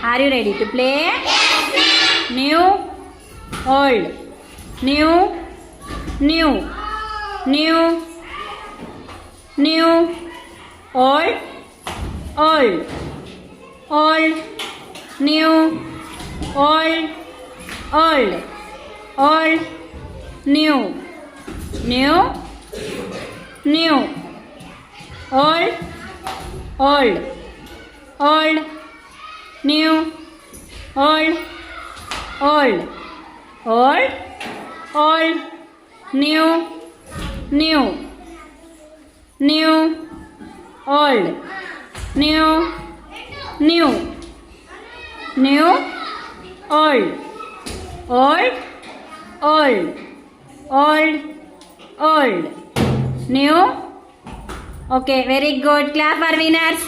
Are you ready to play? New, old, new, new, new, new, old, old, old, new, old, old, old, new, new, new, old, old, old, new, old, old, old, old, new, new, new, old, new, new, new, old, old, old, old, old, new. Okay, very good. Clap for winners.